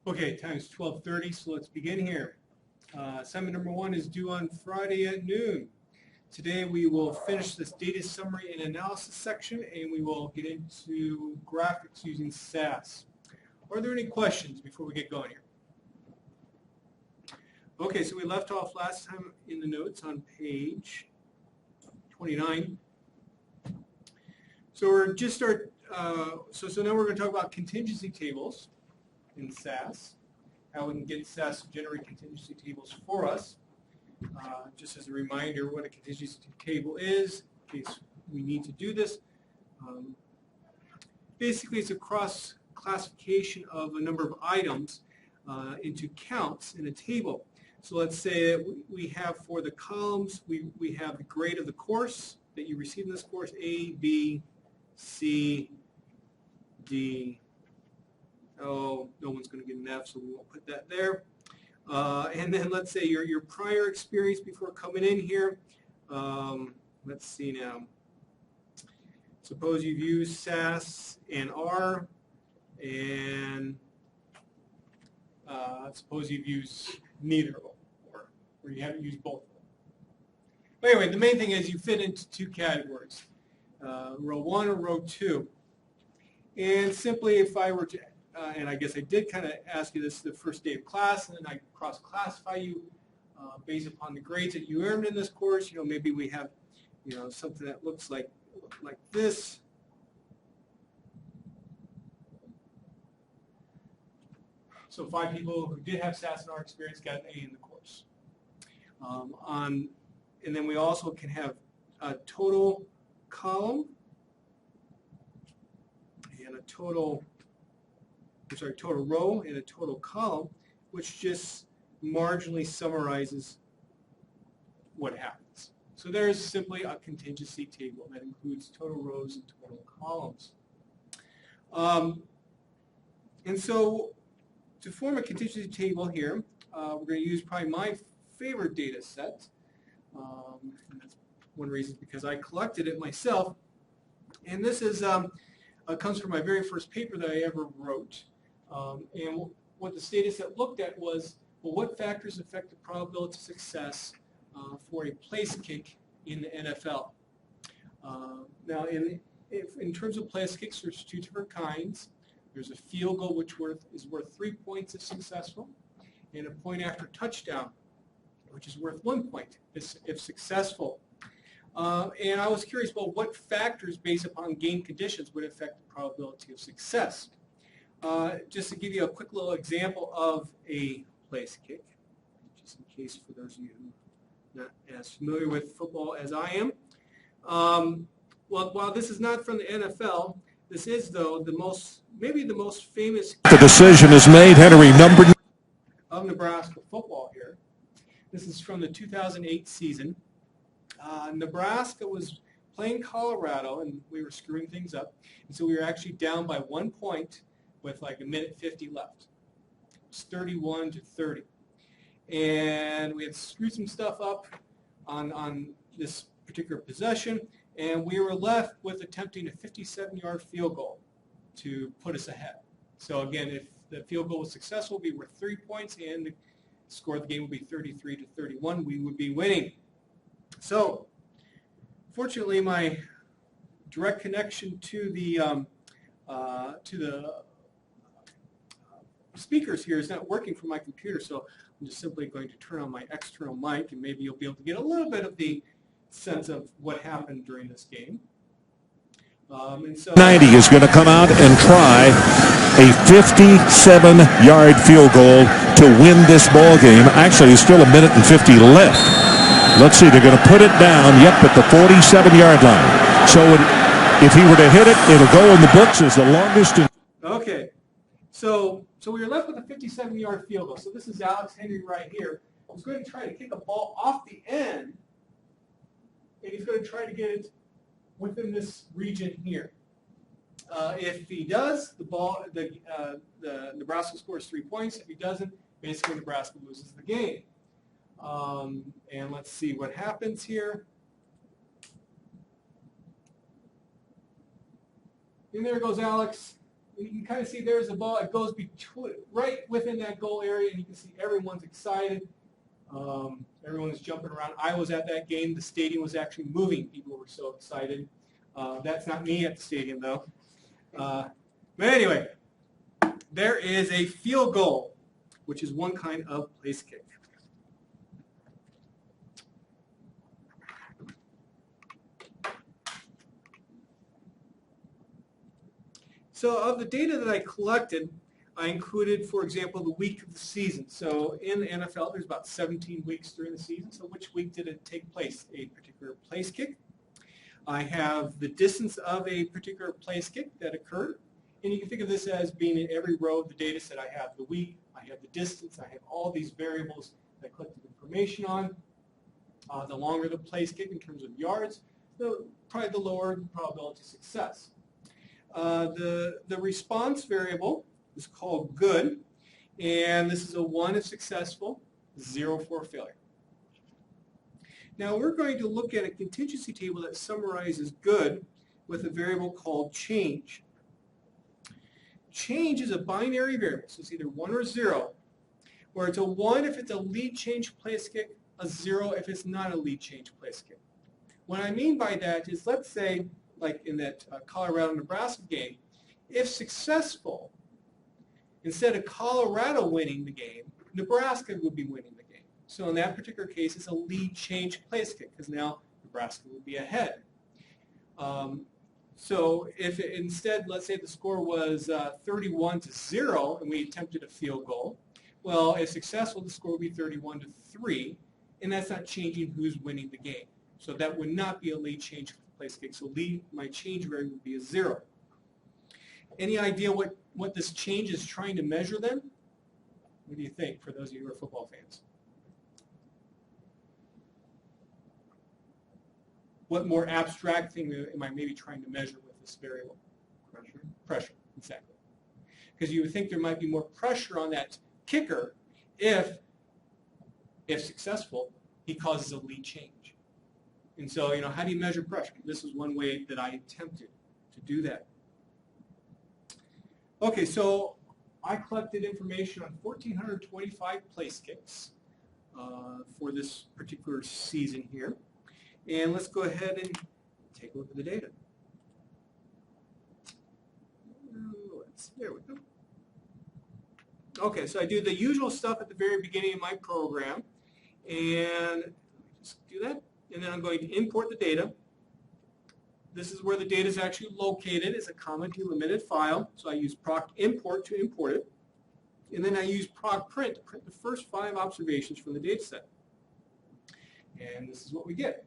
Okay, time's 12:30, so let's begin here. Assignment number 1 is due on Friday at noon. Today we will finish this data summary and analysis section, and we will get into graphics using SAS. Are there any questions before we get going here? Okay, so we left off last time in the notes on page 29. So we're just so now we're going to talk about contingency tables in SAS, how we can get SAS to generate contingency tables for us. Just as a reminder what a contingency table is, in case we need to do this. Basically, it's a cross-classification of a number of items into counts in a table. So let's say that we have for the columns, we have the grade of the course that you receive in this course, A, B, C, D. Oh, no one's going to get an F, so we won't put that there. And then let's say your prior experience before coming in here. Let's see now. Suppose you've used SAS and R, and suppose you've used neither, or you haven't used both of them. But anyway, the main thing is you fit into two categories, row 1 or row 2. And simply if I were to and I guess I did kind of ask you this the first day of class, and then I cross-classify you based upon the grades that you earned in this course. You know, maybe we have, you know, something that looks like this. So 5 people who did have SAS and R experience got an A in the course. And then we also can have a total column and a total row and a total column, which just marginally summarizes what happens. So there's simply a contingency table that includes total rows and total columns. And so to form a contingency table here, we're going to use probably my favorite data set. And that's one reason because I collected it myself. And this is comes from my very first paper that I ever wrote. And what the data set looked at was, well, what factors affect the probability of success for a place kick in the NFL? Now, in terms of place kicks, there's 2 different kinds. There's a field goal, which is worth 3 points if successful, and a point after touchdown, which is worth 1 point if successful. And I was curious, well, what factors based upon game conditions would affect the probability of success? Just to give you a quick little example of a place kick, just in case for those of you who are not as familiar with football as I am. Well, while this is not from the NFL, this is, though, maybe the most famous. The decision is made, Henry, number of Nebraska football here. This is from the 2008 season. Nebraska was playing Colorado, and we were screwing things up, and so we were actually down by 1 point with like 1:50 left. It's 31-30, and we had screwed some stuff up on this particular possession, and we were left with attempting a 57-yard field goal to put us ahead. So again, if the field goal was successful, it would be worth 3 points, and the score of the game would be 33-31. We would be winning. So fortunately, my direct connection to the speakers here is not working from my computer, so I'm just simply going to turn on my external mic, and maybe you'll be able to get a little bit of the sense of what happened during this game. And so 90 is going to come out and try a 57-yard field goal to win this ball game. Actually, there's still 1:50 left. Let's see, they're going to put it down, yep, at the 47-yard line. So if he were to hit it, it'll go in the books as the longest. Okay, so we were left with a 57-yard field goal. So this is Alex Henry right here. He's going to try to kick a ball off the end, and he's going to try to get it within this region here. If he does, the Nebraska scores 3 points. If he doesn't, basically Nebraska loses the game. And let's see what happens here. And there goes Alex. you can kind of see there's the ball. It goes right within that goal area, and you can see everyone's excited. Everyone's jumping around. I was at that game. The stadium was actually moving. People were so excited. That's not me at the stadium, though. But anyway, there is a field goal, which is one kind of place kick. So of the data that I collected, I included, for example, the week of the season. So in the NFL, there's about 17 weeks during the season. So which week did it take place? A particular place kick. I have the distance of a particular place kick that occurred. And you can think of this as being in every row of the data set. I have the week, I have the distance, I have all these variables that I collected information on. The longer the place kick in terms of yards, probably the lower the probability of success. The response variable is called good, and this is a 1 if successful, 0 for failure. Now we're going to look at a contingency table that summarizes good with a variable called change. Change is a binary variable, so it's either 1 or 0, where it's a 1 if it's a lead change place kick, a 0 if it's not a lead change place kick. What I mean by that is, let's say, like in that Colorado-Nebraska game, if successful, instead of Colorado winning the game, Nebraska would be winning the game. So in that particular case, it's a lead change place kick, because now Nebraska would be ahead. So if instead, let's say the score was 31-0 and we attempted a field goal, well, if successful, the score would be 31-3, and that's not changing who's winning the game. So that would not be a lead change place kick. So my change variable would be a 0. Any idea what this change is trying to measure then? What do you think, for those of you who are football fans? What more abstract thing am I maybe trying to measure with this variable? Pressure. Pressure, exactly. Because you would think there might be more pressure on that kicker if successful, he causes a lead change. And so, how do you measure pressure? This is one way that I attempted to do that. Okay, so I collected information on 1,425 place kicks for this particular season here. And let's go ahead and take a look at the data. There we go. Okay, so I do the usual stuff at the very beginning of my program. And just do that. And then I'm going to import the data. This is where the data is actually located. It's a comma delimited file. So I use proc import to import it. And then I use proc print to print the first 5 observations from the data set. And this is what we get.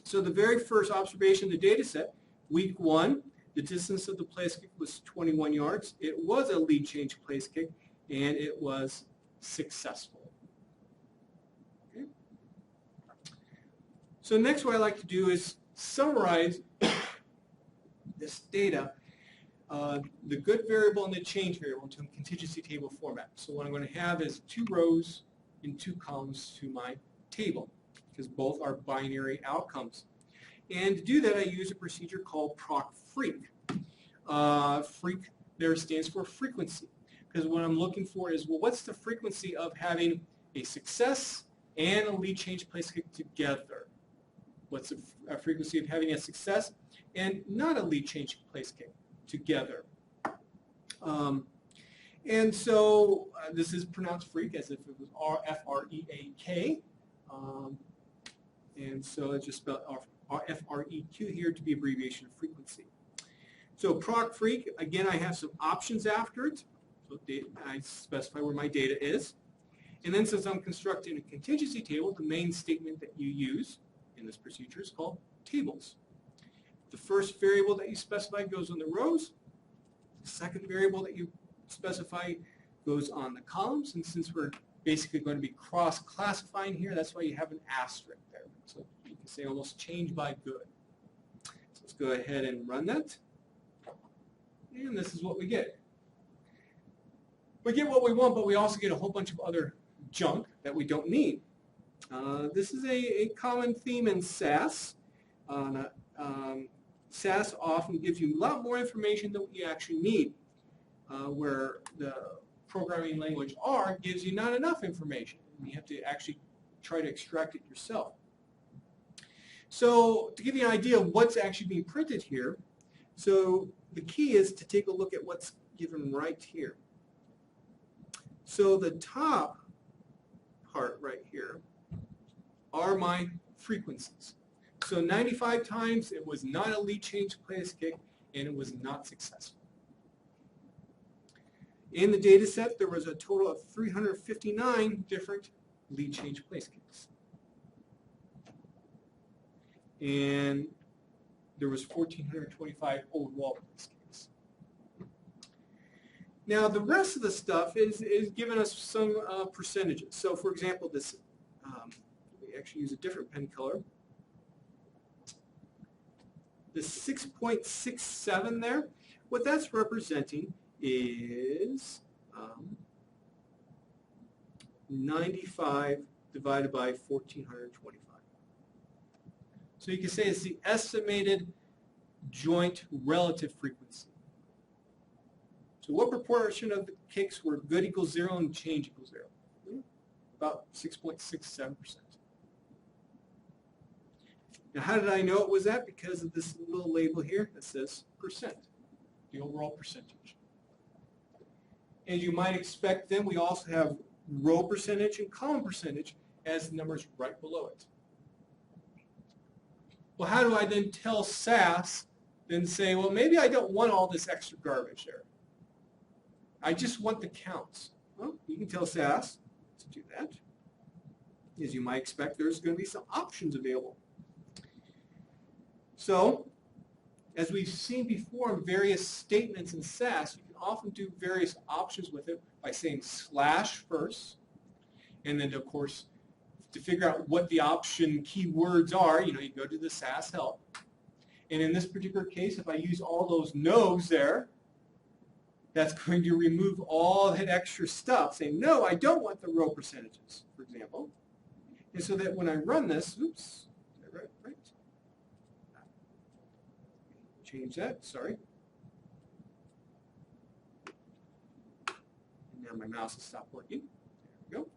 So the very first observation of the data set, week 1, the distance of the place kick was 21 yards. It was a lead change place kick, and it was successful. Okay. So next what I like to do is summarize this data, the good variable and the change variable, into a contingency table format. So what I'm going to have is 2 rows and 2 columns to my table, because both are binary outcomes. And to do that, I use a procedure called proc freq. Freq there stands for frequency, because what I'm looking for is, well, what's the frequency of having a success and a lead change place kick together? What's the frequency of having a success and not a lead change place kick together? And so this is pronounced freq as if it was F-R-E-A-K. And so it's just spelled F-R-E-Q here to be abbreviation of frequency. So proc freq, again, I have some options after it. So I specify where my data is. And then since I'm constructing a contingency table, the main statement that you use in this procedure is called tables. The first variable that you specify goes on the rows. The second variable that you specify goes on the columns. And since we're basically going to be cross-classifying here, that's why you have an asterisk there. So you can say almost change by good. So let's go ahead and run that. And this is what we get. We get what we want, but we also get a whole bunch of other junk that we don't need. This is a common theme in SAS. SAS often gives you a lot more information than what you actually need. where the programming language R gives you not enough information. You have to actually try to extract it yourself. So to give you an idea of what's actually being printed here, so the key is to take a look at what's given right here. So the top part right here are my frequencies. So 95 times it was not a lead change place kick and it was not successful. In the data set there was a total of 359 different lead change place kicks. And there was 1,425 overall place kicks. Now the rest of the stuff is giving us some percentages. So for example, this we actually use a different pen color. The 6.67 there, what that's representing is 95 divided by 1,425. So you can say it's the estimated joint relative frequency. So what proportion of the kicks were good equals 0 and change equals 0? About 6.67%. Now how did I know it was that? Because of this little label here that says percent, the overall percentage. As you might expect then, we also have row percentage and column percentage as the numbers right below it. Well, how do I then tell SAS, then say, well, maybe I don't want all this extra garbage there. I just want the counts. Well, you can tell SAS to do that. As you might expect, there's going to be some options available. So, as we've seen before in various statements in SAS, you can often do various options with it by saying slash first, and then of course, to figure out what the option keywords are, you go to the SAS help. And in this particular case, if I use all those no's there, that's going to remove all that extra stuff, saying, no, I don't want the row percentages, for example. And so that when I run this, oops, right. Change that, sorry. And now my mouse has stopped working. There we go.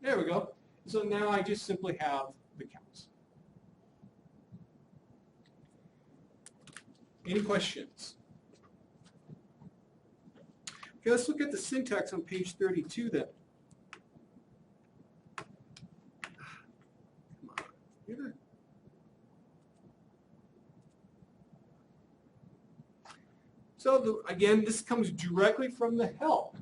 There we go. So now I just simply have the counts. Any questions? Okay, let's look at the syntax on page 32 then. Come on, computer. So again, this comes directly from the help.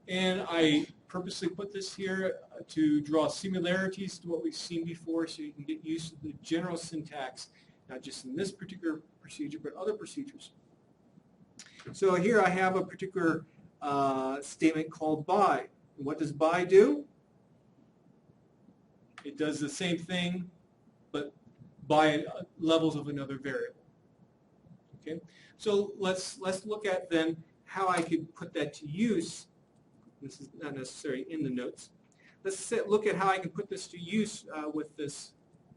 And I purposely put this here to draw similarities to what we've seen before so you can get used to the general syntax, not just in this particular procedure, but other procedures. So here I have a particular statement called by. And what does by do? It does the same thing, but by levels of another variable. Okay, so let's look at then how I could put that to use. This is not necessarily in the notes. Let's look at how I can put this to use with this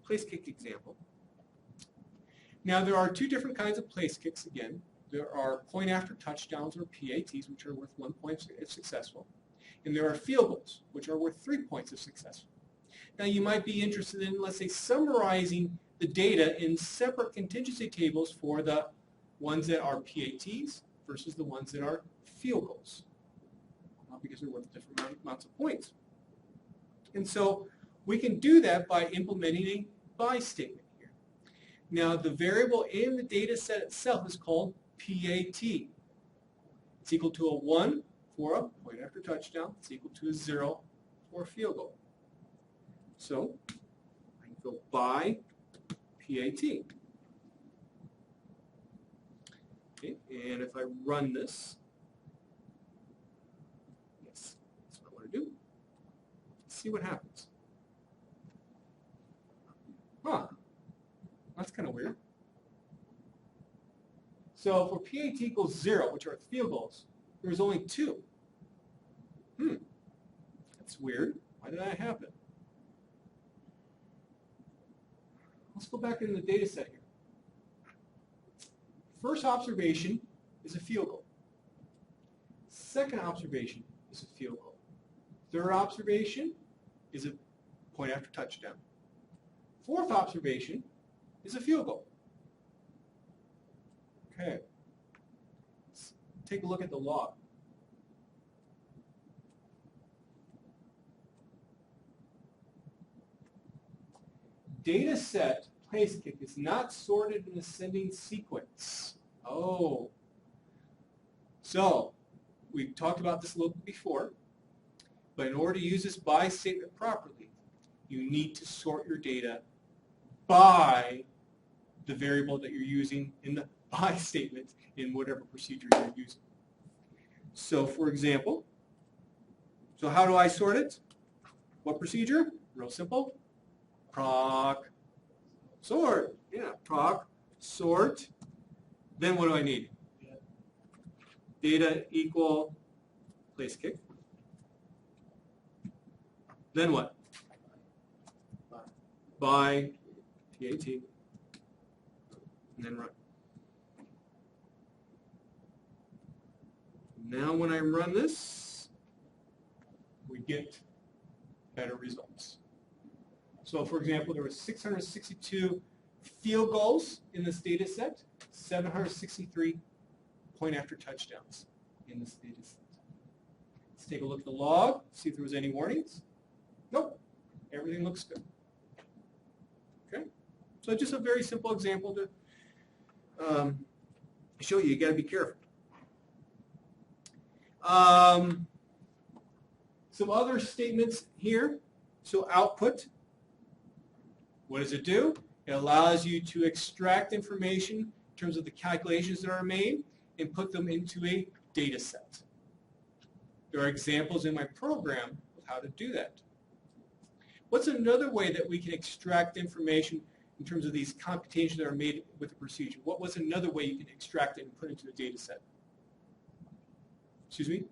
place kick example. Now there are two different kinds of place kicks again. There are point after touchdowns or PATs, which are worth 1 point if successful. And there are field goals, which are worth 3 points if successful. Now you might be interested in, let's say, summarizing the data in separate contingency tables for the ones that are PATs versus the ones that are field goals, because they're worth different amounts of points. And so we can do that by implementing a by statement here. Now the variable in the data set itself is called PAT. It's equal to a 1 for a point after touchdown. It's equal to a 0 for a field goal. So I can go by PAT. Okay, and if I run this, yes, that's what I want to do. Let's see what happens. Huh, that's kind of weird. So for PAT equals 0, which are field goals, there's only 2. That's weird. Why did that happen? Let's go back into the data set here. First observation is a field goal. Second observation is a field goal. Third observation is a point after touchdown. Fourth observation is a field goal. Okay. Let's take a look at the log. Data set place kick is not sorted in ascending sequence. Oh. So, we talked about this a little bit before, but in order to use this by statement properly, you need to sort your data by the variable that you're using in the by statement in whatever procedure you're using. So, for example, so how do I sort it? What procedure? Real simple. Proc sort. Yeah, proc sort. Then what do I need? Data equal place kick. Then what? By TAT. And then run. Now when I run this, we get better results. So for example, there were 662 field goals in this data set, 763 point after touchdowns in this data set. Let's take a look at the log, see if there was any warnings. Nope, everything looks good. Okay, so just a very simple example to show you got to be careful. Some other statements here. So output, what does it do? It allows you to extract information in terms of the calculations that are made and put them into a data set. There are examples in my program of how to do that. What's another way that we can extract information in terms of these computations that are made with the procedure? What was another way you can extract it and put it into a data set? Excuse me?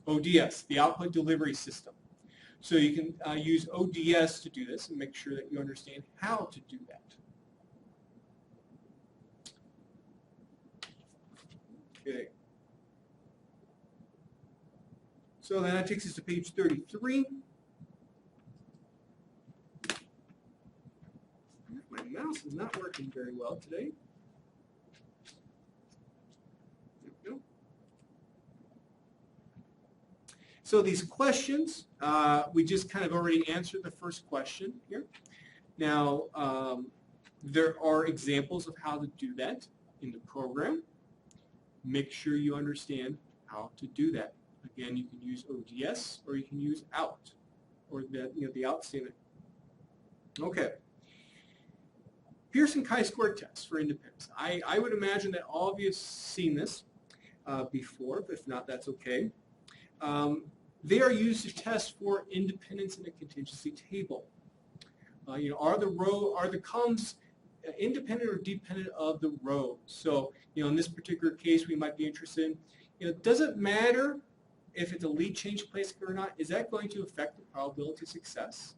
ODS, the Output Delivery System. So you can use ODS to do this and make sure that you understand how to do that. Okay. So then that takes us to page 33. My mouse is not working very well today. There we go. So these questions, we just kind of already answered the first question here. Now, there are examples of how to do that in the program. Make sure you understand how to do that. Again, you can use ODS or you can use out, or the out statement. Okay. Pearson chi-square test for independence. I would imagine that all of you have seen this before, but if not, that's okay. They are used to test for independence in a contingency table. Are the columns independent or dependent of the rows? So, in this particular case, we might be interested in, does it matter if it's a lead change place or not? Is that going to affect the probability of success?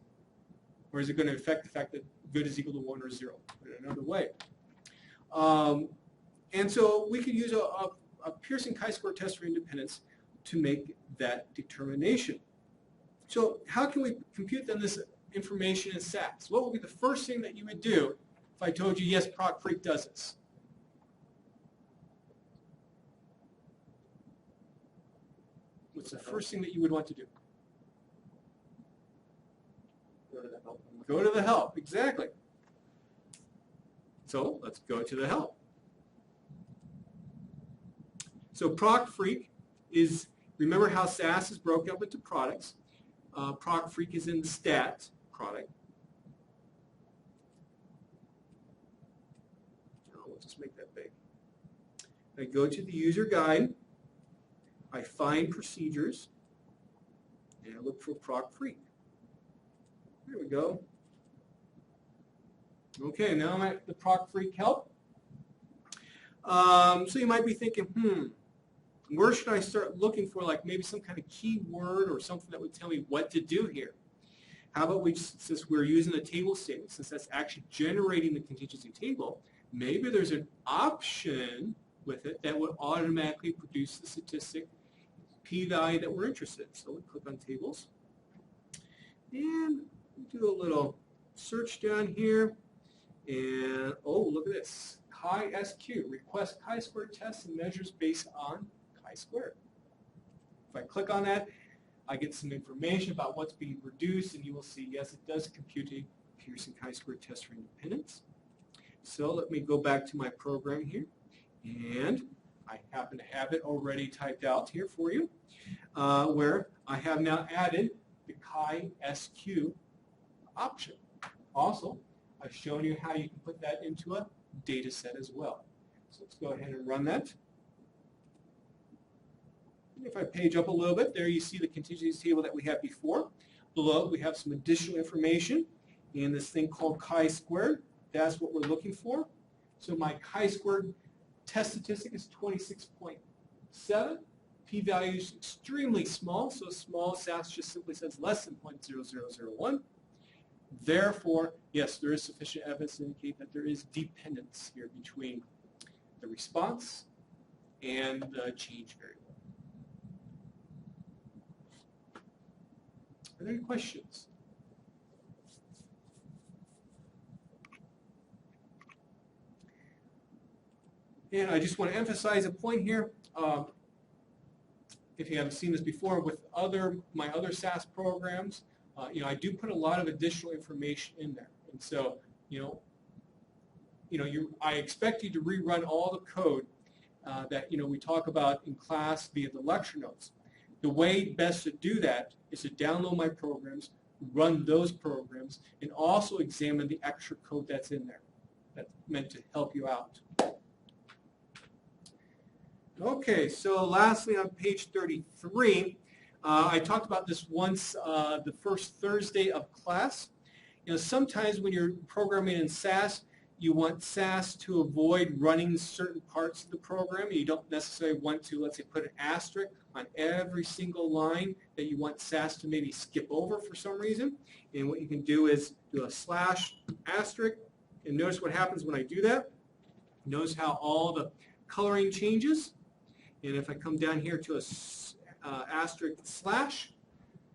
Or is it going to affect the fact that good is equal to 1 or 0? Put it another way. And so we could use a Pearson chi-square test for independence to make that determination. So how can we compute then this information in SAS? What would be the first thing that you would do if I told you, yes, Proc Freak does this? What's the first thing that you would want to do? Go to the help. Go to the help, exactly. So let's go to the help. So Proc Freak is, remember how SAS is broken up into products. Proc Freak is in the stat product. We'll just make that big. I go to the user guide. I find procedures, and I look for Proc Freak. There we go. Okay, now I'm at the Proc Freak help. So you might be thinking, where should I start looking for, like maybe some kind of keyword or something that would tell me what to do here? How about since we're using the table statement, since that's actually generating the contingency table, maybe there's an option with it that would automatically produce the statistic p-value that we're interested in. So we click on tables and do a little search down here, and oh, look at this. chi-sq, request chi-square tests and measures based on chi-square. If I click on that, I get some information about what's being produced, and you will see, yes, it does compute a Pearson chi-square test for independence. So let me go back to my program here, and I happen to have it already typed out here for you, where I have now added the chi-sq option. Also, I've shown you how you can put that into a data set as well. So let's go ahead and run that. And if I page up a little bit, there you see the contingency table that we had before. Below, we have some additional information in this thing called chi-squared. That's what we're looking for. So my chi-squared test statistic is 26.7. P-value is extremely small, so small. SAS just simply says less than 0.0001. Therefore, yes, there is sufficient evidence to indicate that there is dependence here between the response and the change variable. Are there any questions? And I just want to emphasize a point here. If you haven't seen this before with my other SAS programs, I do put a lot of additional information in there. And so, I expect you to rerun all the code that we talk about in class via the lecture notes. The way best to do that is to download my programs, run those programs, and also examine the extra code that's in there. That's meant to help you out. Okay, so lastly on page 33, I talked about this once the first Thursday of class. Sometimes when you're programming in SAS, you want SAS to avoid running certain parts of the program. You don't necessarily want to, let's say, put an asterisk on every single line that you want SAS to maybe skip over for some reason. And what you can do is do a slash asterisk, and notice what happens when I do that. Notice how all the coloring changes. And if I come down here to a asterisk slash,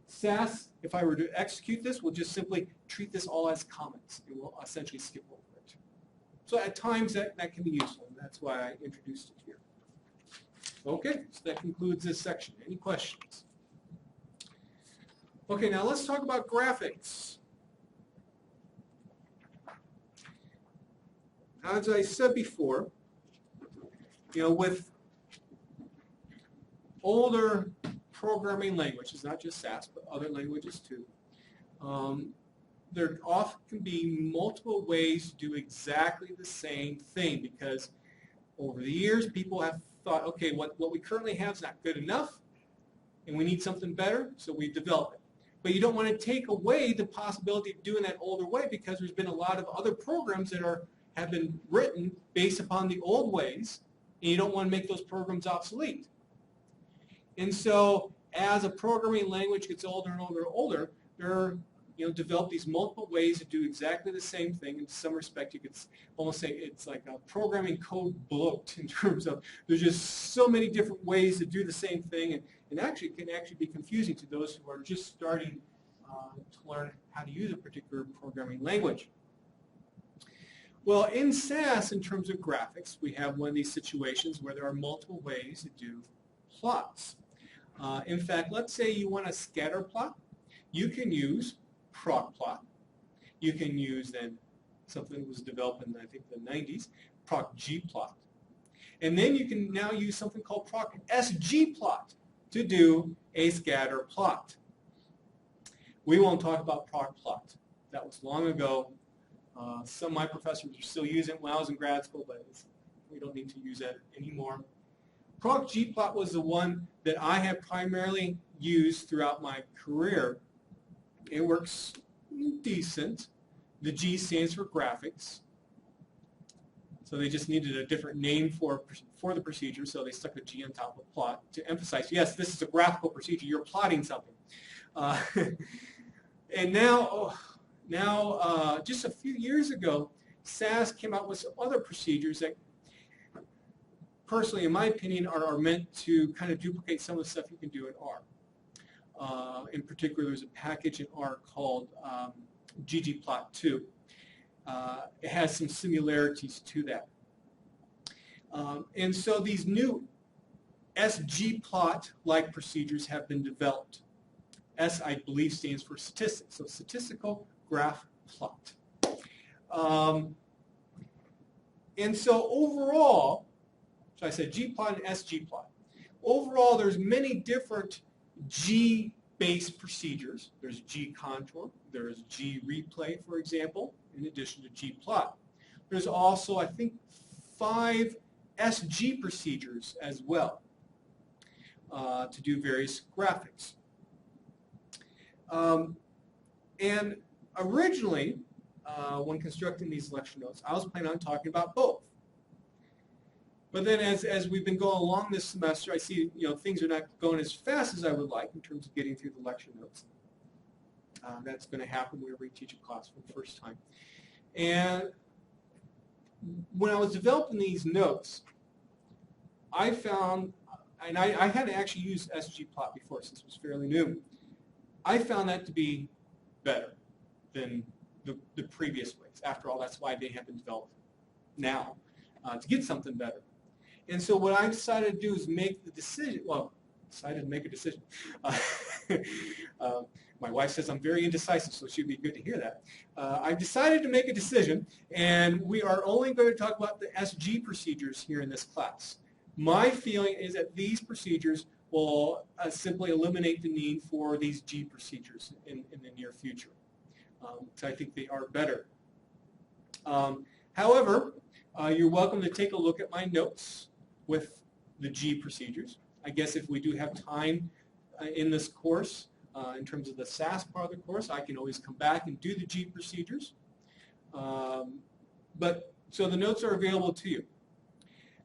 SAS, if I were to execute this, will just simply treat this all as comments. It will essentially skip over it. So at times that can be useful, and that's why I introduced it here. Okay, so that concludes this section. Any questions? Okay, now let's talk about graphics. As I said before, with older programming languages, not just SAS, but other languages too, there often can be multiple ways to do exactly the same thing, because over the years people have thought, okay, what we currently have is not good enough and we need something better, so we develop it. But you don't want to take away the possibility of doing that older way, because there's been a lot of other programs that have been written based upon the old ways, and you don't want to make those programs obsolete. And so as a programming language gets older and older and older, there are develop these multiple ways to do exactly the same thing. In some respect, you could almost say it's like a programming code bloat, in terms of there's just so many different ways to do the same thing, and actually can actually be confusing to those who are just starting to learn how to use a particular programming language. Well, in SAS, in terms of graphics, we have one of these situations where there are multiple ways to do plots. In fact, let's say you want a scatter plot. You can use procplot. You can use then something that was developed in, I think, the 90s, procgplot. And then you can now use something called procsgplot to do a scatter plot. We won't talk about procplot. That was long ago. Some of my professors are still using it when I was in grad school, but we don't need to use that anymore. Procgplot was the one that I have primarily used throughout my career. It works decent. The G stands for graphics. So they just needed a different name for the procedure, so they stuck a G on top of plot to emphasize, yes, this is a graphical procedure. You're plotting something. And now, just a few years ago, SAS came out with some other procedures that personally, in my opinion, are meant to kind of duplicate some of the stuff you can do in R. In particular, there's a package in R called ggplot2. It has some similarities to that. And so these new sgplot-like procedures have been developed. S, I believe, stands for statistics, so statistical graph plot. And so overall, so I said gplot and sgplot. Overall, there's many different G-based procedures. There's G-contour, there's G-replay, for example, in addition to G-plot. There's also, I think, 5 SG procedures as well to do various graphics. And originally, when constructing these lecture notes, I was planning on talking about both. But then as we've been going along this semester, I see things are not going as fast as I would like in terms of getting through the lecture notes. That's going to happen whenever we teach a class for the first time. And when I was developing these notes, I found, and I hadn't actually used sgplot before since it was fairly new, I found that to be better than the previous ways. After all, that's why they have been developed now, to get something better. And so what I decided to do is make the decision, well, decided to make a decision. My wife says I'm very indecisive, so she'd be good to hear that. I've decided to make a decision, and we are only going to talk about the SG procedures here in this class. My feeling is that these procedures will simply eliminate the need for these G procedures in the near future. So I think they are better. However, you're welcome to take a look at my notes with the G procedures. I guess if we do have time in this course, in terms of the SAS part of the course, I can always come back and do the G procedures. So the notes are available to you.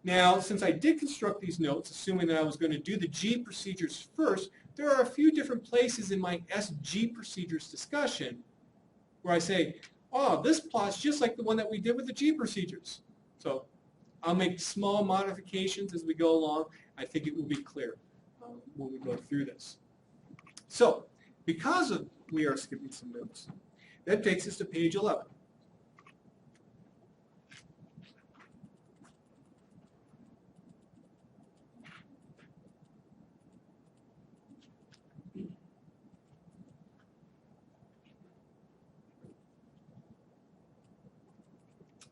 Now, since I did construct these notes, assuming that I was going to do the G procedures first, there are a few different places in my SG procedures discussion where I say, oh, this plot's just like the one that we did with the G procedures. So I'll make small modifications as we go along. I think it will be clear when we go through this. So because we are skipping some notes, that takes us to page 11.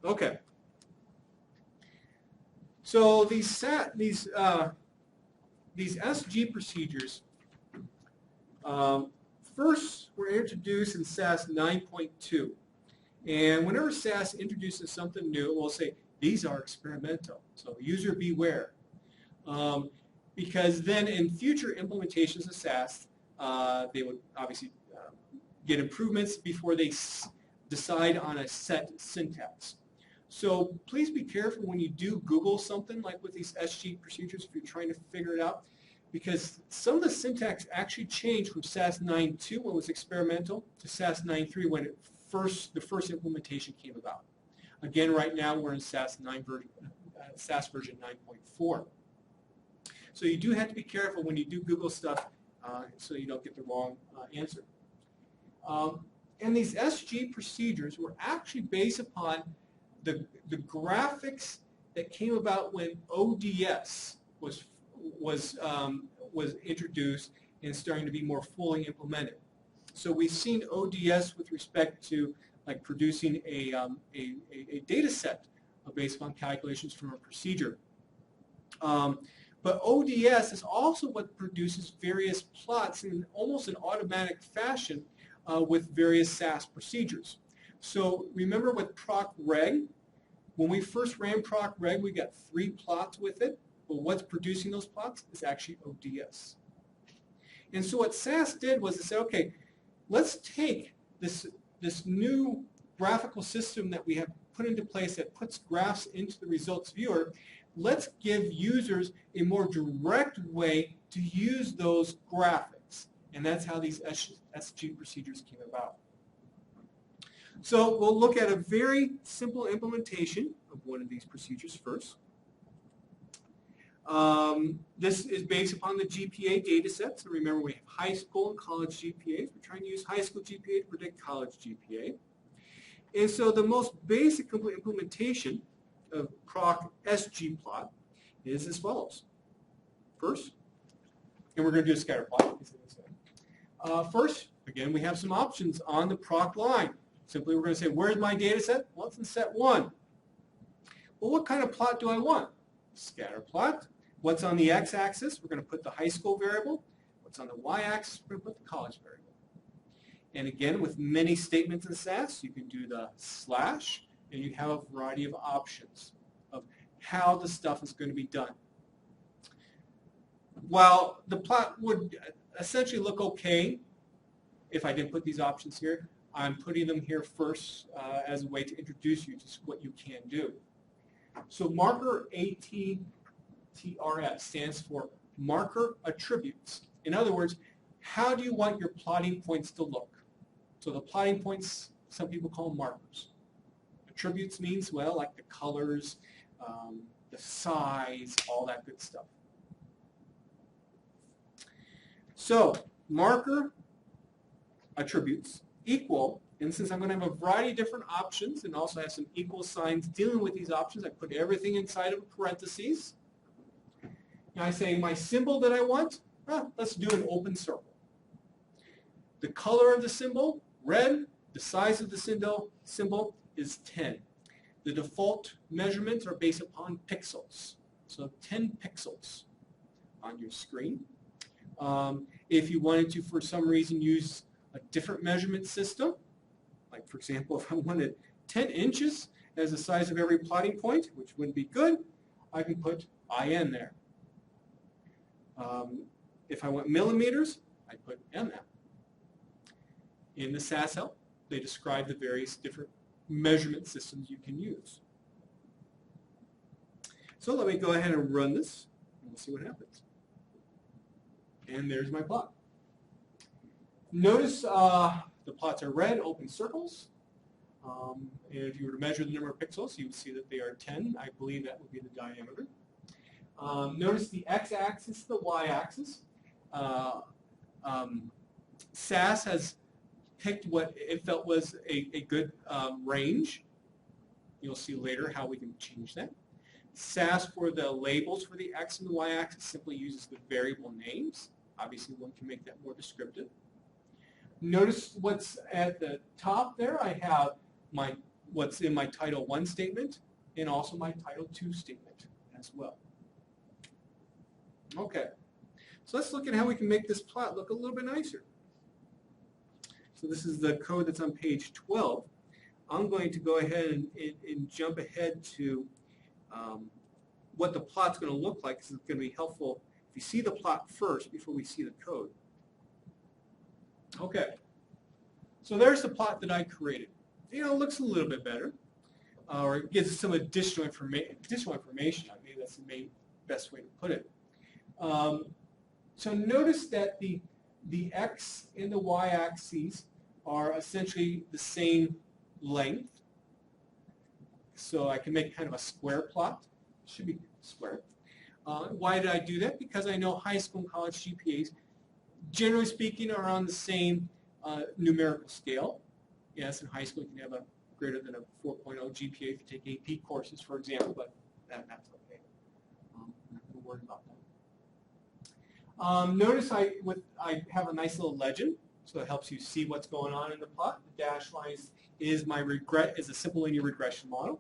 Okay. So these SG procedures first were introduced in SAS 9.2. And whenever SAS introduces something new, we'll say, these are experimental. So user beware. Because then in future implementations of SAS, they would obviously get improvements before they decide on a set syntax. So please be careful when you do Google something like with these SG procedures if you're trying to figure it out, because some of the syntax actually changed from SAS 9.2 when it was experimental to SAS 9.3 when the first implementation came about. Again, right now we're in SAS version 9.4. So you do have to be careful when you do Google stuff so you don't get the wrong answer. And these SG procedures were actually based upon the graphics that came about when ODS was introduced and starting to be more fully implemented. So we've seen ODS with respect to like producing a data set based upon calculations from a procedure. But ODS is also what produces various plots in almost an automatic fashion with various SAS procedures. So remember with procreg, when we first ran procreg, we got 3 plots with it, but what's producing those plots is actually ODS. And so what SAS did was it said, okay, let's take this new graphical system that we have put into place that puts graphs into the results viewer, let's give users a more direct way to use those graphics. And that's how these SG procedures came about. So we'll look at a very simple implementation of one of these procedures first. This is based upon the GPA data sets. And remember, we have high school and college GPAs. We're trying to use high school GPA to predict college GPA. And so the most basic implementation of proc SGplot is as follows. First, and we're going to do a scatterplot. First, again, we have some options on the proc line. Simply, we're going to say, where's my data set? Well, it's in set 1. Well, what kind of plot do I want? Scatterplot. What's on the x-axis? We're going to put the high school variable. What's on the y-axis? We're going to put the college variable. And again, with many statements in SAS, you can do the slash, and you have a variety of options of how the stuff is going to be done. While the plot would essentially look okay if I didn't put these options here, I'm putting them here first as a way to introduce you to what you can do. So marker ATTRS stands for marker attributes. In other words, how do you want your plotting points to look? So the plotting points, some people call them markers. Attributes means, well, like the colors, the size, all that good stuff. So marker attributes equal, and since I'm going to have a variety of different options and also have some equal signs dealing with these options, I put everything inside of parentheses. Now I say my symbol that I want, let's do an open circle. The color of the symbol, red. The size of the symbol is 10. The default measurements are based upon pixels. So 10 pixels on your screen. If you wanted to, for some reason, use a different measurement system, like for example, if I wanted 10 inches as the size of every plotting point, which wouldn't be good, I can put IN there. If I want millimeters, I put MM. In the SAS help, they describe the various different measurement systems you can use. So let me go ahead and run this, and we'll see what happens. And there's my plot. Notice the plots are red, open circles. And if you were to measure the number of pixels, you would see that they are 10. I believe that would be the diameter. Notice the x-axis, the y-axis. SAS has picked what it felt was a good range. You'll see later how we can change that. SAS for the labels for the x and the y-axis simply uses the variable names. Obviously, one can make that more descriptive. Notice what's at the top there. I have what's in my Title 1 statement and also my Title 2 statement as well. Okay, so let's look at how we can make this plot look a little bit nicer. So this is the code that's on page 12. I'm going to go ahead and jump ahead to what the plot's going to look like. This is going to be helpful if you see the plot first before we see the code. Okay, so there's the plot that I created. You know, it looks a little bit better, or it gives us some additional information. Maybe that's the best way to put it. So notice that the x and the y-axes are essentially the same length. So I can make kind of a square plot. It should be square. Why did I do that? Because I know high school and college GPAs, generally speaking, are on the same numerical scale. Yes, in high school you can have a greater than a 4.0 GPA if you take AP courses, for example, but that's okay. I'm not going to worry about that. Notice I have a nice little legend, so it helps you see what's going on in the plot. The dashed line is a simple linear regression model.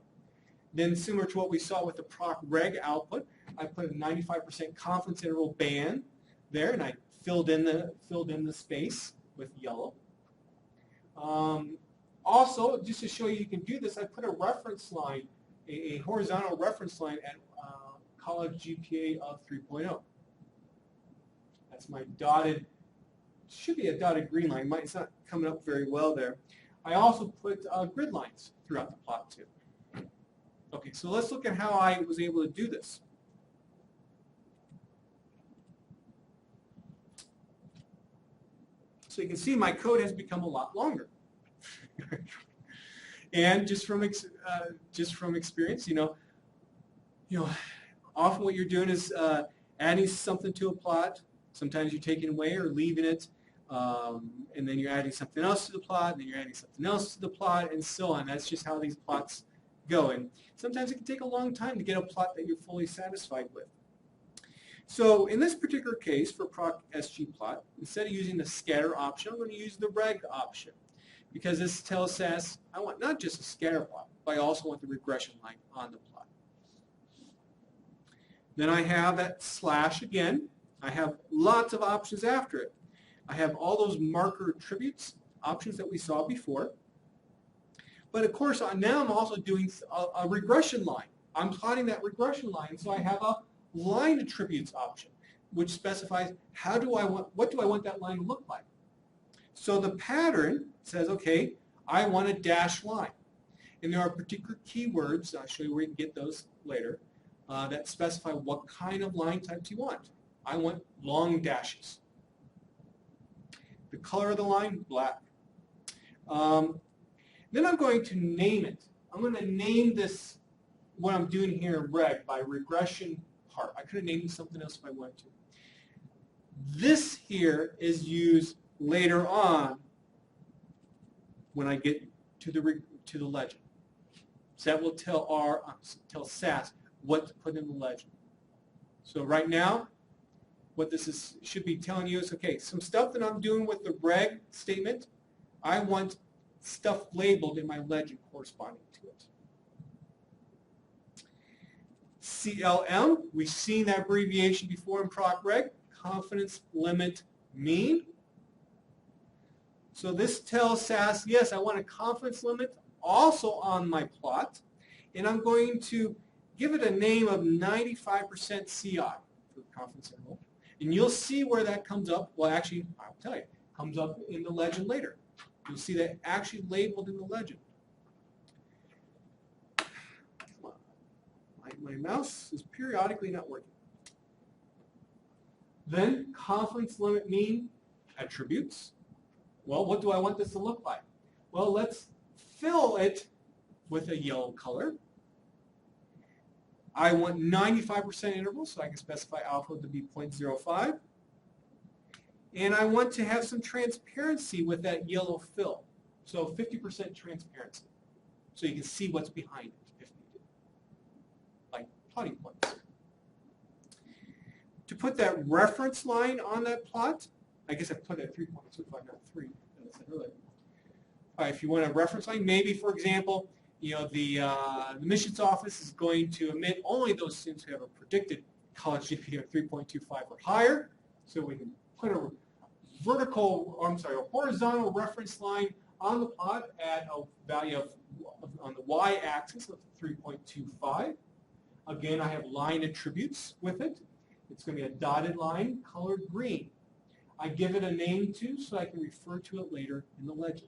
Then, similar to what we saw with the proc reg output, I put a 95% confidence interval band there, and I filled in the space with yellow. Also, just to show you can do this, I put a reference line, a horizontal reference line at college GPA of 3.0. That's my dotted, should be a dotted green line. It's not coming up very well there. I also put grid lines throughout the plot too. Okay, so let's look at how I was able to do this. So you can see my code has become a lot longer. And just from experience, Often what you're doing is adding something to a plot. Sometimes you're taking away or leaving it, and then you're adding something else to the plot, and then you're adding something else to the plot, and so on. That's just how these plots go. And sometimes it can take a long time to get a plot that you're fully satisfied with. So in this particular case, for proc SG plot, instead of using the scatter option, I'm going to use the reg option, because this tells SAS I want not just a scatter plot, but I also want the regression line on the plot. Then I have that slash again. I have lots of options after it. I have all those marker attributes, options that we saw before. But of course, now I'm also doing a regression line. I'm plotting that regression line, so I have a line attributes option, which specifies what do I want that line to look like. So the pattern says, okay, I want a dashed line. And there are particular keywords, I'll show you where you can get those later, that specify what kind of line types you want. I want long dashes. The color of the line, black. Then I'm going to name it. I'm going to name this, what I'm doing here in reg, by regression part. I could have named it something else if I wanted to. This here is used later on when I get to the legend. So that will tell SAS what to put in the legend. So right now, what this should be telling you is, okay, some stuff that I'm doing with the reg statement, I want stuff labeled in my legend corresponding to it. CLM, we've seen that abbreviation before in proc reg, confidence limit mean. So this tells SAS, yes, I want a confidence limit also on my plot, and I'm going to give it a name of 95% CI for the confidence interval. And you'll see where that comes up. Well, actually, I'll tell you, it comes up in the legend later. You'll see that actually labeled in the legend. My mouse is periodically not working. Then, confidence limit mean attributes. Well, what do I want this to look like? Well, let's fill it with a yellow color. I want 95% interval, so I can specify alpha to be 0.05. And I want to have some transparency with that yellow fill. So 50% transparency. So you can see what's behind it if needed. Like plotting points. To put that reference line on that plot, I guess I put it at 3.25, not 3, as I said earlier. All right, if you want a reference line, maybe, for example, you know, the admissions office is going to admit only those students who have a predicted college GPA of 3.25 or higher. So we can put a horizontal reference line on the plot at a value of, on the y-axis of 3.25. Again, I have line attributes with it. It's going to be a dotted line colored green. I give it a name too, so I can refer to it later in the legend.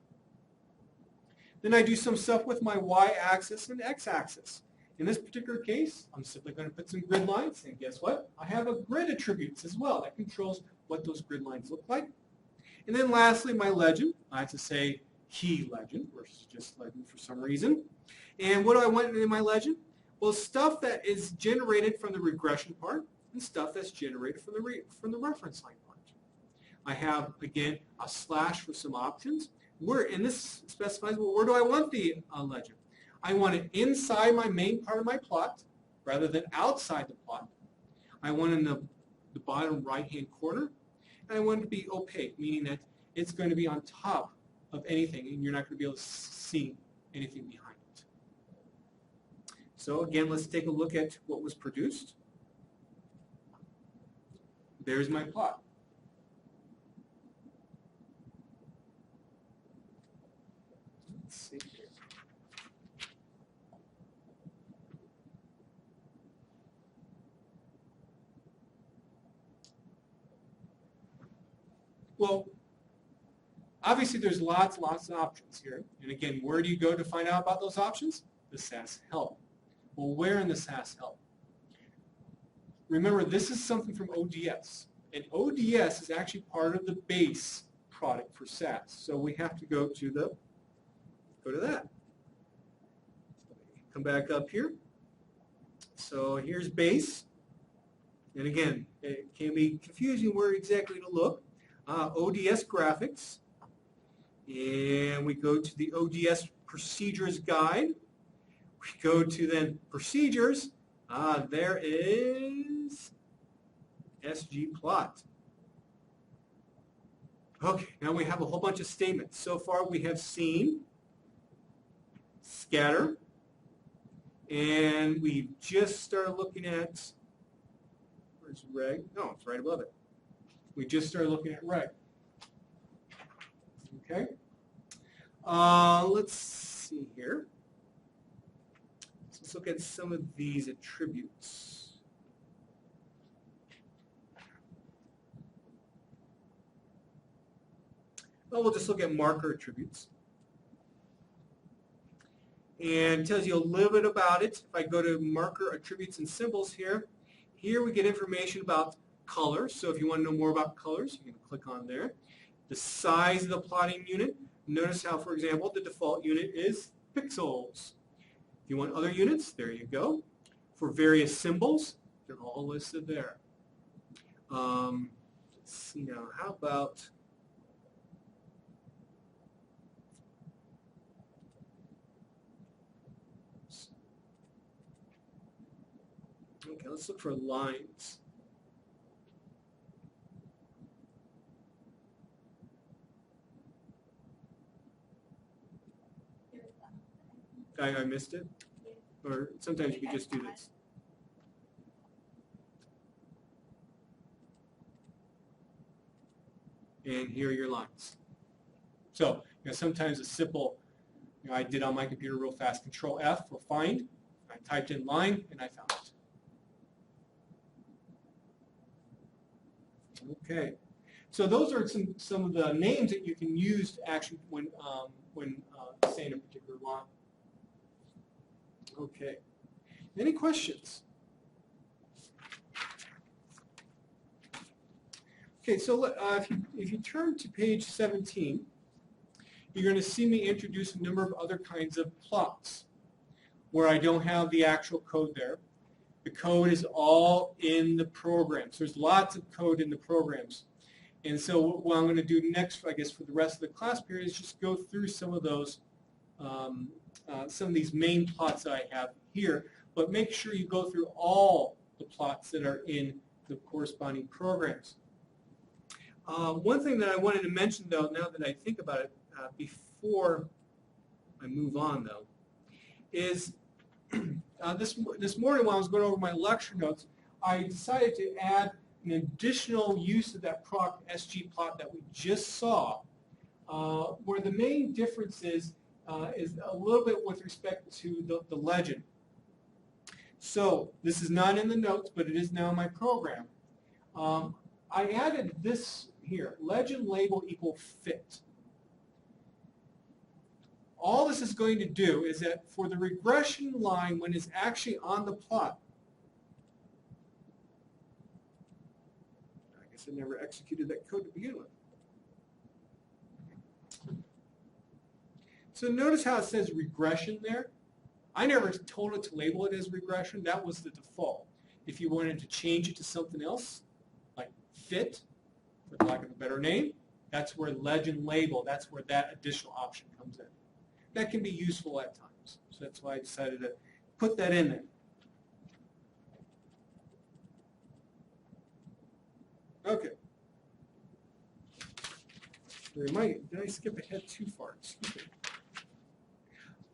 Then I do some stuff with my y-axis and x-axis. In this particular case, I'm simply going to put some grid lines, and guess what? I have a grid attributes as well. That controls what those grid lines look like. And then lastly, my legend. I have to say key legend versus just legend for some reason. And what do I want in my legend? Well, stuff that is generated from the regression part and stuff that's generated from the reference line part. I have, again, a slash for some options. And this specifies, well, where do I want the legend? I want it inside my main part of my plot rather than outside the plot. I want it in the bottom right-hand corner. And I want it to be opaque, meaning that it's going to be on top of anything, and you're not going to be able to see anything behind it. So again, let's take a look at what was produced. There's my plot. Let's see here. Well, obviously there's lots of options here. And again, where do you go to find out about those options? The SAS help. Well, where in the SAS help? Remember, this is something from ODS. And ODS is actually part of the base product for SAS. So we have to go to that. Come back up here. So here's base. And again, it can be confusing where exactly to look. ODS graphics. And we go to the ODS procedures guide. We go to then procedures. There is Scatterplot. Okay, now we have a whole bunch of statements. So far we have seen scatter, and we just started looking at, where's reg? No, it's right above it. We just started looking at reg. Okay. Let's see here. So let's look at some of these attributes. Well, we'll just look at marker attributes. And it tells you a little bit about it. If I go to marker attributes and symbols here, we get information about colors. So if you want to know more about colors, you can click on there. The size of the plotting unit. Notice how, for example, the default unit is pixels. If you want other units, there you go. For various symbols, they're all listed there. Let's see now, how about okay, let's look for lines. I missed it? Or sometimes you can just do this. And here are your lines. So, sometimes a simple, I did on my computer real fast, Control F for find. I typed in line and I found it. Okay. So those are some of the names that you can use to actually when saying a particular line. Okay. Any questions? Okay, so if you turn to page 17, you're going to see me introduce a number of other kinds of plots where I don't have the actual code there. The code is all in the programs. There's lots of code in the programs. And so what I'm going to do next, I guess, for the rest of the class period is just go through some of those, some of these main plots that I have here. But make sure you go through all the plots that are in the corresponding programs. One thing that I wanted to mention, though, now that I think about it, before I move on, though, is this morning while I was going over my lecture notes, I decided to add an additional use of that proc Scatterplot that we just saw, where the main difference is a little bit with respect to the legend. So this is not in the notes, but it is now in my program. I added this here, legend label equal fit. All this is going to do is that for the regression line, when it's actually on the plot, I guess I never executed that code to begin with. So notice how it says regression there. I never told it to label it as regression. That was the default. If you wanted to change it to something else, like fit, for lack of a better name, that's where legend label, that's where that additional option comes in. That can be useful at times. So that's why I decided to put that in there. Okay. Did I skip ahead too far? Excuse me.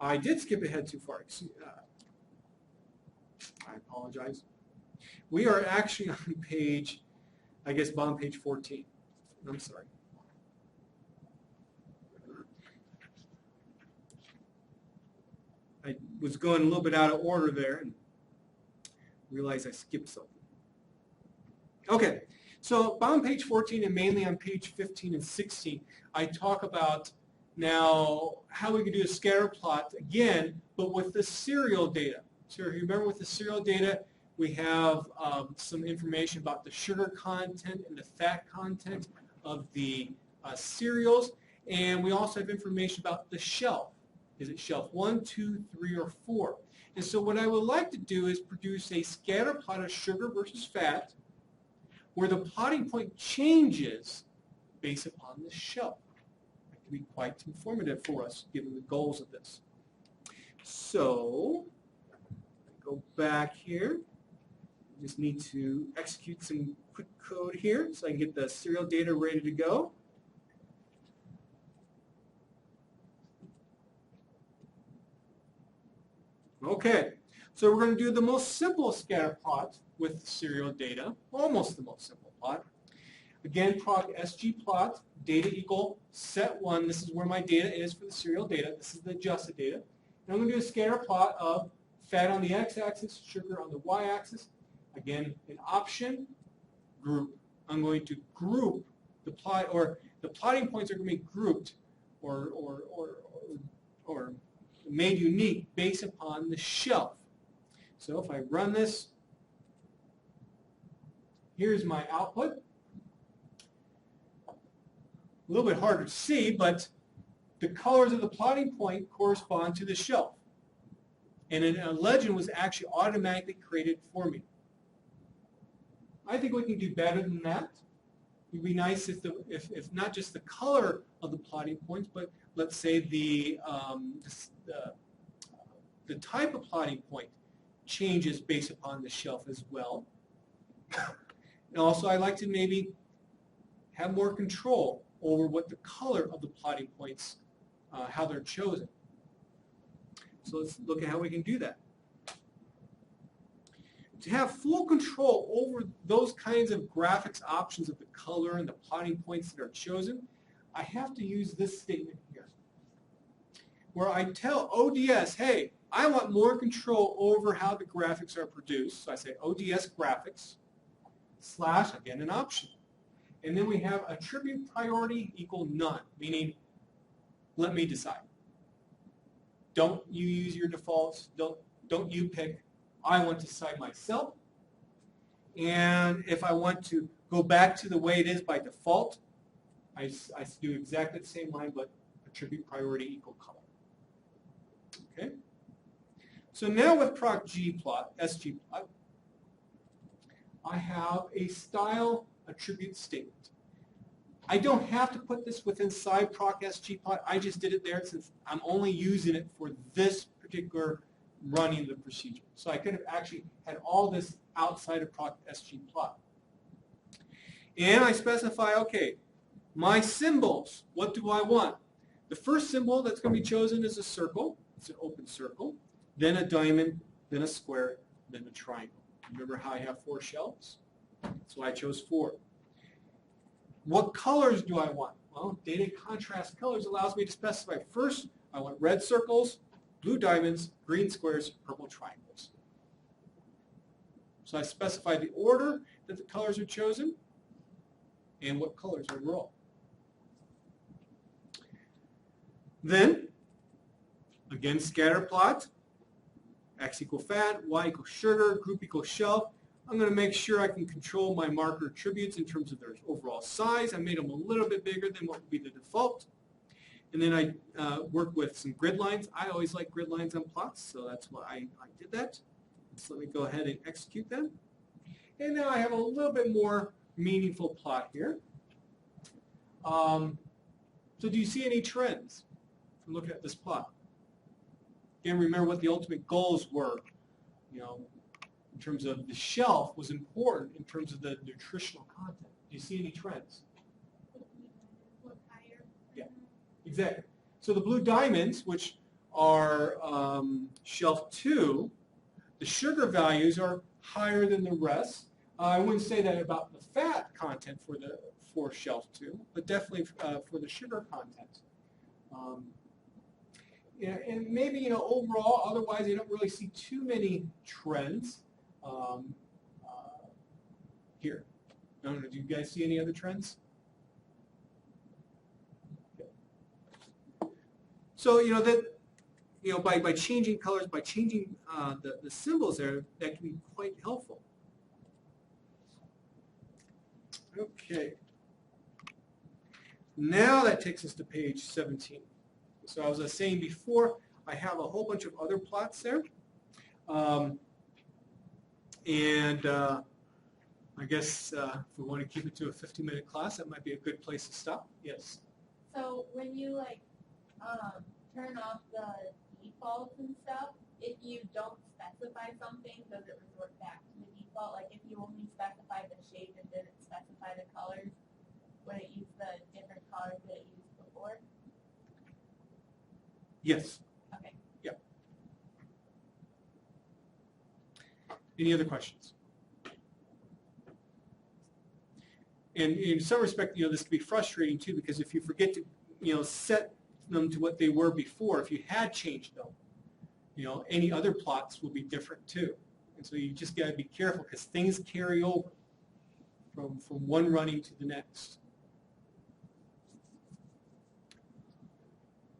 I did skip ahead too far. I apologize. We are actually on page, I guess, bottom page 14. I'm sorry. I was going a little bit out of order there and realized I skipped something. Okay, so bottom page 14 and mainly on page 15 and 16, I talk about now how we can do a scatter plot again, but with the serial data. So if you remember with the serial data, we have some information about the sugar content and the fat content of the cereals, and we also have information about the shelf. Is it shelf 1, 2, 3, or 4? And so what I would like to do is produce a scatter plot of sugar versus fat where the plotting point changes based upon the shelf. That can be quite informative for us, given the goals of this. So, go back here. Just need to execute some quick code here so I can get the serial data ready to go. Okay, so we're going to do the most simple scatter plot with serial data, almost the most simple plot. Again, proc sgplot, data equal set1. This is where my data is for the serial data. This is the adjusted data. And I'm going to do a scatter plot of fat on the x-axis, sugar on the y-axis. Again, an option group. I'm going to group the plot, or the plotting points are going to be grouped or made unique based upon the shelf. So if I run this, here's my output. A little bit harder to see, but the colors of the plotting point correspond to the shelf. And a legend was actually automatically created for me. I think we can do better than that. It would be nice if not just the color of the plotting points, but let's say the type of plotting point changes based upon the shelf as well. And also I'd like to maybe have more control over what the color of the plotting points, how they're chosen. So let's look at how we can do that. To have full control over those kinds of graphics options of the color and the plotting points that are chosen, I have to use this statement here, where I tell ODS, hey, I want more control over how the graphics are produced. So I say ODS graphics / again an option. And then we have attribute priority equal none, meaning let me decide. Don't you use your defaults. Don't you pick. I want to decide myself. And if I want to go back to the way it is by default, I do exactly the same line, but attribute priority equal color. Okay. So now with proc gplot, sgplot, I have a style attribute statement. I don't have to put this within inside proc sgplot. I just did it there since I'm only using it for this particular running the procedure. So I could have actually had all this outside of proc sgplot. And I specify, okay, my symbols, what do I want? The first symbol that's going to be chosen is a circle. It's an open circle. Then a diamond, then a square, then a triangle. Remember how I have 4 shelves? So I chose 4. What colors do I want? Well, data contrast colors allows me to specify first, I want red circles, blue diamonds, green squares, purple triangles. So I specify the order that the colors are chosen and what colors are in row. Then, again, scatter plot, x equal fat, y equal sugar, group equal shelf. I'm going to make sure I can control my marker attributes in terms of their overall size. I made them a little bit bigger than what would be the default. And then I work with some grid lines. I always like grid lines on plots, so that's why I did that. So let me go ahead and execute them. And now I have a little bit more meaningful plot here. So do you see any trends from looking at this plot? Again, remember what the ultimate goals were. You know, in terms of the shelf was important in terms of the nutritional content. Do you see any trends? Yeah, exactly. So the blue diamonds, which are shelf 2, the sugar values are higher than the rest. I wouldn't say that about the fat content for shelf 2, but definitely for the sugar content. Yeah, and maybe overall, otherwise, you don't really see too many trends here. I don't know. Do you guys see any other trends? Okay. So by changing colors, by changing the symbols there, that can be quite helpful. Okay. Now that takes us to page 17. So as I was saying before, I have a whole bunch of other plots there. I guess if we want to keep it to a 50-minute class, that might be a good place to stop. Yes. So when you like turn off the defaults and stuff, if you don't specify something, does it resort back to the default? Like if you only specify the shape and didn't specify the colors, would it use the different colors that it used before? Yes. Okay. Yep. Any other questions? And in some respect, this can be frustrating too, because if you forget to, set them to what they were before, if you had changed them, any other plots will be different too. And so you just got to be careful because things carry over from one running to the next.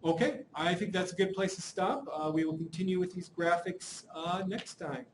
Okay, I think that's a good place to stop. We will continue with these graphics next time.